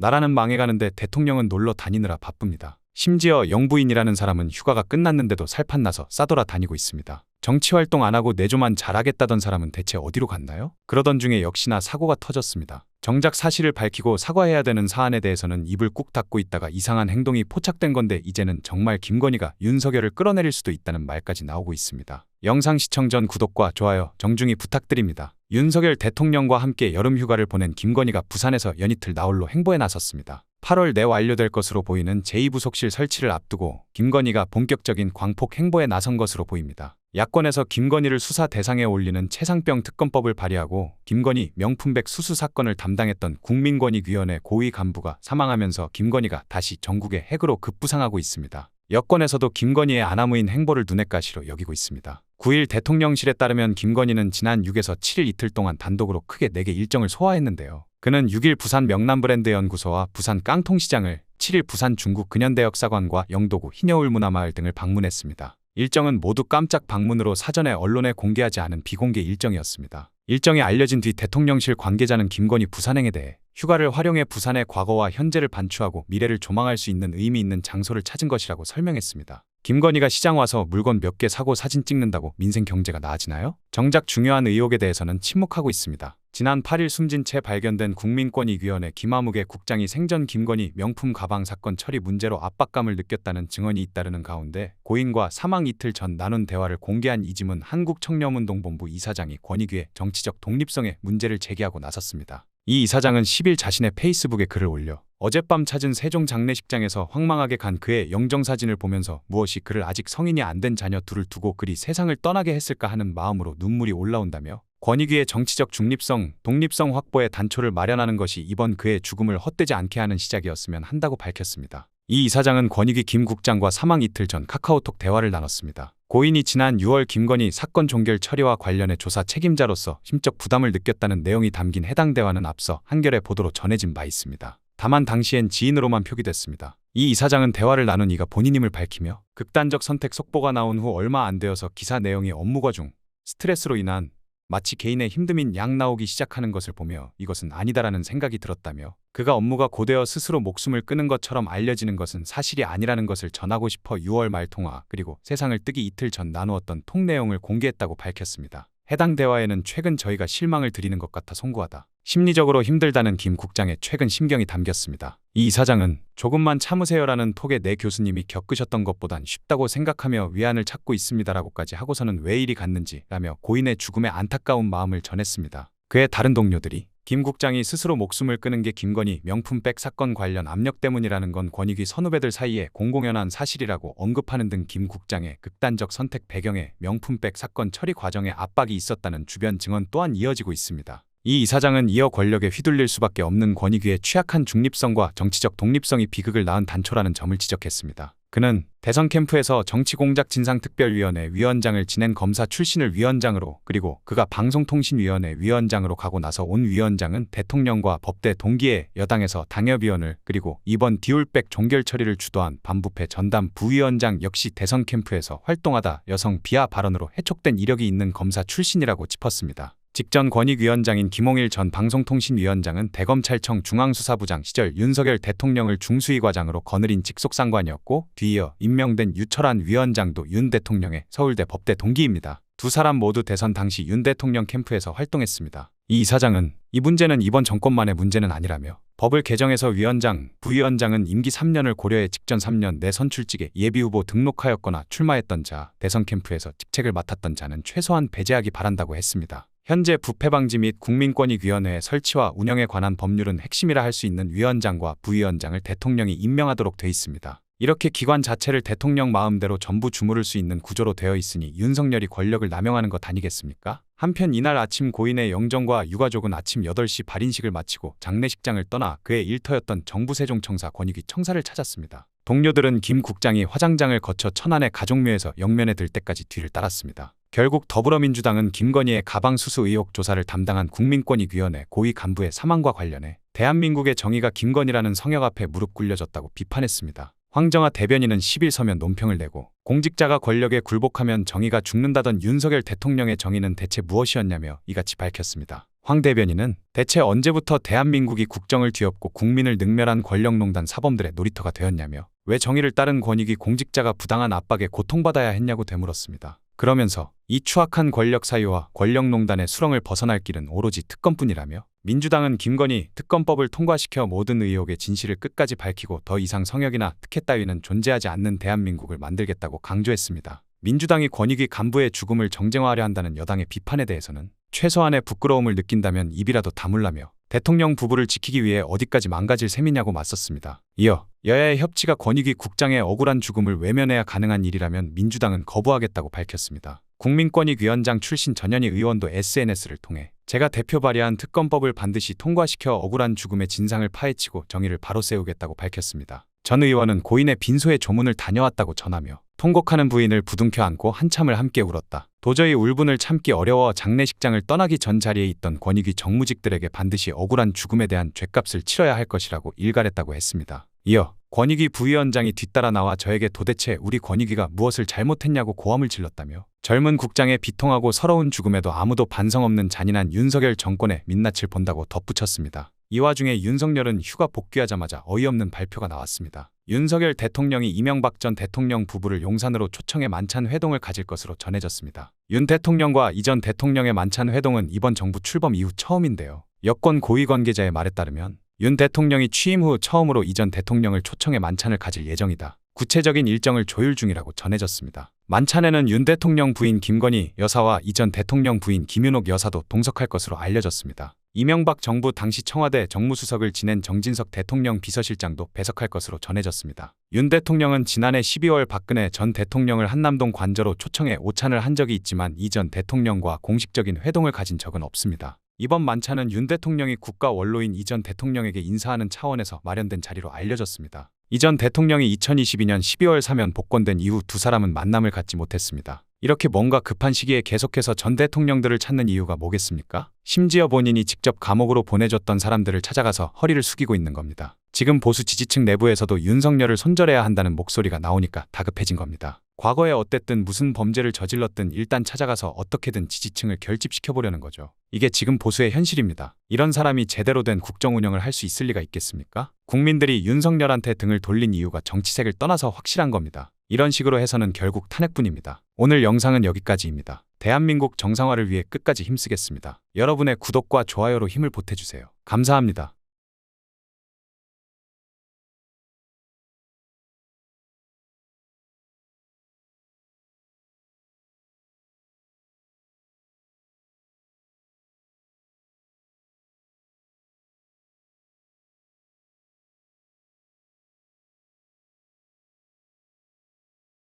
나라는 망해가는데 대통령은 놀러 다니느라 바쁩니다. 심지어 영부인이라는 사람은 휴가가 끝났는데도 살판나서 싸돌아다니고 있습니다. 정치활동 안 하고 내조만 잘하겠다던 사람은 대체 어디로 갔나요? 그러던 중에 역시나 사고가 터졌습니다. 정작 사실을 밝히고 사과해야 되는 사안에 대해서는 입을 꾹 닫고 있다가 이상한 행동이 포착된 건데 이제는 정말 김건희가 윤석열을 끌어내릴 수도 있다는 말까지 나오고 있습니다. 영상 시청 전 구독과 좋아요 정중히 부탁드립니다. 윤석열 대통령과 함께 여름 휴가를 보낸 김건희가 부산에서 연이틀 나홀로 행보에 나섰습니다. 8월 내 완료될 것으로 보이는 제2부속실 설치를 앞두고 김건희가 본격적인 광폭 행보에 나선 것으로 보입니다. 야권에서 김건희를 수사 대상에 올리는 최상병 특검법을 발의하고 김건희 명품백 수수 사건을 담당했던 국민권익위원회 고위 간부가 사망하면서 김건희가 다시 전국의 핵으로 급부상하고 있습니다. 여권에서도 김건희의 아나무인 행보를 눈엣 가시로 여기고 있습니다. 9일 대통령실에 따르면 김건희는 지난 6에서 7일 이틀 동안 단독으로 크게 4개 일정을 소화했는데요. 그는 6일 부산 명남브랜드연구소와 부산 깡통시장을, 7일 부산 중국 근현대역사관과 영도구 희녀울 문화마을 등을 방문했습니다. 일정은 모두 깜짝 방문으로 사전에 언론에 공개하지 않은 비공개 일정이었습니다. 일정이 알려진 뒤 대통령실 관계자는 김건희 부산행에 대해 휴가를 활용해 부산의 과거와 현재를 반추하고 미래를 조망할 수 있는 의미 있는 장소를 찾은 것이라고 설명했습니다. 김건희가 시장 와서 물건 몇 개 사고 사진 찍는다고 민생 경제가 나아지나요? 정작 중요한 의혹에 대해서는 침묵하고 있습니다. 지난 8일 숨진 채 발견된 국민권익위원회 김아무개 국장이 생전 김건희 명품 가방 사건 처리 문제로 압박감을 느꼈다는 증언이 잇따르는 가운데 고인과 사망 이틀 전 나눈 대화를 공개한 이지문 한국청렴운동본부 이사장이 권익위의 정치적 독립성에 문제를 제기하고 나섰습니다. 이 이사장은 10일 자신의 페이스북에 글을 올려 어젯밤 찾은 세종 장례식장에서 황망하게 간 그의 영정사진을 보면서 무엇이 그를 아직 성인이 안 된 자녀 둘을 두고 그리 세상을 떠나게 했을까 하는 마음으로 눈물이 올라온다며 권익위의 정치적 중립성, 독립성 확보에 단초를 마련하는 것이 이번 그의 죽음을 헛되지 않게 하는 시작이었으면 한다고 밝혔습니다. 이 이사장은 권익위 김 국장과 사망 이틀 전 카카오톡 대화를 나눴습니다. 고인이 지난 6월 김건희 사건 종결 처리와 관련해 조사 책임자로서 심적 부담을 느꼈다는 내용이 담긴 해당 대화는 앞서 한겨레 보도로 전해진 바 있습니다. 다만 당시엔 지인으로만 표기됐습니다. 이 이사장은 대화를 나눈 이가 본인임을 밝히며 극단적 선택 속보가 나온 후 얼마 안 되어서 기사 내용이 업무과 중, 스트레스로 인한 마치 개인의 힘듦인 양 나오기 시작하는 것을 보며 이것은 아니다라는 생각이 들었다며 그가 업무가 고되어 스스로 목숨을 끊은 것처럼 알려지는 것은 사실이 아니라는 것을 전하고 싶어 6월 말 통화 그리고 세상을 뜨기 이틀 전 나누었던 톡 내용을 공개했다고 밝혔습니다. 해당 대화에는 최근 저희가 실망을 드리는 것 같아 송구하다. 심리적으로 힘들다는 김 국장의 최근 심경이 담겼습니다. 이 이사장은 조금만 참으세요라는 톡에 내 교수님이 겪으셨던 것보단 쉽다고 생각하며 위안을 찾고 있습니다라고까지 하고서는 왜 이리 갔는지 라며 고인의 죽음에 안타까운 마음을 전했습니다. 그의 다른 동료들이 김 국장이 스스로 목숨을 끊은 게 김건희 명품백 사건 관련 압력 때문이라는 건 권익위 선후배들 사이에 공공연한 사실이라고 언급하는 등 김 국장의 극단적 선택 배경에 명품백 사건 처리 과정에 압박이 있었다는 주변 증언 또한 이어지고 있습니다. 이 이사장은 이어 권력에 휘둘릴 수밖에 없는 권익위의 취약한 중립성과 정치적 독립성이 비극을 낳은 단초라는 점을 지적했습니다. 그는 대선 캠프에서 정치공작진상특별위원회 위원장을 지낸 검사 출신을 위원장으로 그리고 그가 방송통신위원회 위원장으로 가고 나서 온 위원장은 대통령과 법대 동기에 여당에서 당협위원을 그리고 이번 디올백 종결 처리를 주도한 반부패 전담 부위원장 역시 대선 캠프에서 활동하다 여성 비하 발언으로 해촉된 이력이 있는 검사 출신이라고 짚었습니다. 직전 권익위원장인 김홍일 전 방송통신위원장은 대검찰청 중앙수사부장 시절 윤석열 대통령을 중수위과장으로 거느린 직속상관이었고 뒤이어 임명된 유철한 위원장도 윤 대통령의 서울대 법대 동기입니다. 두 사람 모두 대선 당시 윤 대통령 캠프에서 활동했습니다. 이 이사장은 이 문제는 이번 정권만의 문제는 아니라며 법을 개정해서 위원장, 부위원장은 임기 3년을 고려해 직전 3년 내 선출직에 예비후보 등록하였거나 출마했던 자, 대선 캠프에서 직책을 맡았던 자는 최소한 배제하기 바란다고 했습니다. 현재 부패방지 및 국민권익위원회 설치와 운영에 관한 법률은 핵심이라 할 수 있는 위원장과 부위원장을 대통령이 임명하도록 돼 있습니다. 이렇게 기관 자체를 대통령 마음대로 전부 주무를 수 있는 구조로 되어 있으니 윤석열이 권력을 남용하는 것 아니겠습니까? 한편 이날 아침 고인의 영정과 유가족은 아침 8시 발인식을 마치고 장례식장을 떠나 그의 일터였던 정부 세종청사 권익위 청사를 찾았습니다. 동료들은 김 국장이 화장장을 거쳐 천안의 가족묘에서 영면에 들 때까지 뒤를 따랐습니다. 결국 더불어민주당은 김건희의 가방 수수 의혹 조사를 담당한 국민권익위원회 고위 간부의 사망과 관련해 대한민국의 정의가 김건희라는 성역 앞에 무릎 꿇려졌다고 비판했습니다. 황정아 대변인은 10일 서면 논평을 내고 공직자가 권력에 굴복하면 정의가 죽는다던 윤석열 대통령의 정의는 대체 무엇이었냐며 이같이 밝혔습니다. 황 대변인은 대체 언제부터 대한민국이 국정을 뒤엎고 국민을 능멸한 권력농단 사범들의 놀이터가 되었냐며 왜 정의를 따른 권익위 공직자가 부당한 압박에 고통받아야 했냐고 되물었습니다. 그러면서 이 추악한 권력 사유와 권력농단의 수렁을 벗어날 길은 오로지 특검뿐이라며 민주당은 김건희 특검법을 통과시켜 모든 의혹의 진실을 끝까지 밝히고 더 이상 성역이나 특혜 따위는 존재하지 않는 대한민국을 만들겠다고 강조했습니다. 민주당이 권익위 간부의 죽음을 정쟁화하려 한다는 여당의 비판에 대해서는 최소한의 부끄러움을 느낀다면 입이라도 다물라며 대통령 부부를 지키기 위해 어디까지 망가질 셈이냐고 맞섰습니다. 이어 여야의 협치가 권익위 국장의 억울한 죽음을 외면해야 가능한 일이라면 민주당은 거부하겠다고 밝혔습니다. 국민권익위원장 출신 전현희 의원도 SNS를 통해 제가 대표 발의한 특검법을 반드시 통과시켜 억울한 죽음의 진상을 파헤치고 정의를 바로 세우겠다고 밝혔습니다. 전 의원은 고인의 빈소에 조문을 다녀왔다고 전하며 통곡하는 부인을 부둥켜 안고 한참을 함께 울었다. 도저히 울분을 참기 어려워 장례식장을 떠나기 전 자리에 있던 권익위 정무직들에게 반드시 억울한 죽음에 대한 죗값을 치러야 할 것이라고 일갈했다고 했습니다. 이어 권익위 부위원장이 뒤따라 나와 저에게 도대체 우리 권익위가 무엇을 잘못했냐고 고함을 질렀다며 젊은 국장의 비통하고 서러운 죽음에도 아무도 반성 없는 잔인한 윤석열 정권의 민낯을 본다고 덧붙였습니다. 이 와중에 윤석열은 휴가 복귀하자마자 어이없는 발표가 나왔습니다. 윤석열 대통령이 이명박 전 대통령 부부를 용산으로 초청해 만찬 회동을 가질 것으로 전해졌습니다. 윤 대통령과 이 전 대통령의 만찬 회동은 이번 정부 출범 이후 처음인데요. 여권 고위 관계자의 말에 따르면 윤 대통령이 취임 후 처음으로 이 전 대통령을 초청해 만찬을 가질 예정이다. 구체적인 일정을 조율 중이라고 전해졌습니다. 만찬에는 윤 대통령 부인 김건희 여사와 이 전 대통령 부인 김윤옥 여사도 동석할 것으로 알려졌습니다. 이명박 정부 당시 청와대 정무수석을 지낸 정진석 대통령 비서실장도 배석할 것으로 전해졌습니다. 윤 대통령은 지난해 12월 박근혜 전 대통령을 한남동 관저로 초청해 오찬을 한 적이 있지만 이 전 대통령과 공식적인 회동을 가진 적은 없습니다. 이번 만찬은 윤 대통령이 국가 원로인 이 전 대통령에게 인사하는 차원에서 마련된 자리로 알려졌습니다. 이 전 대통령이 2022년 12월 사면 복권된 이후 두 사람은 만남을 갖지 못했습니다. 이렇게 뭔가 급한 시기에 계속해서 전 대통령들을 찾는 이유가 뭐겠습니까? 심지어 본인이 직접 감옥으로 보내줬던 사람들을 찾아가서 허리를 숙이고 있는 겁니다. 지금 보수 지지층 내부에서도 윤석열을 손절해야 한다는 목소리가 나오니까 다급해진 겁니다. 과거에 어땠든 무슨 범죄를 저질렀든 일단 찾아가서 어떻게든 지지층을 결집시켜보려는 거죠. 이게 지금 보수의 현실입니다. 이런 사람이 제대로 된 국정 운영을 할 수 있을 리가 있겠습니까? 국민들이 윤석열한테 등을 돌린 이유가 정치색을 떠나서 확실한 겁니다. 이런 식으로 해서는 결국 탄핵뿐입니다. 오늘 영상은 여기까지입니다. 대한민국 정상화를 위해 끝까지 힘쓰겠습니다. 여러분의 구독과 좋아요로 힘을 보태주세요. 감사합니다.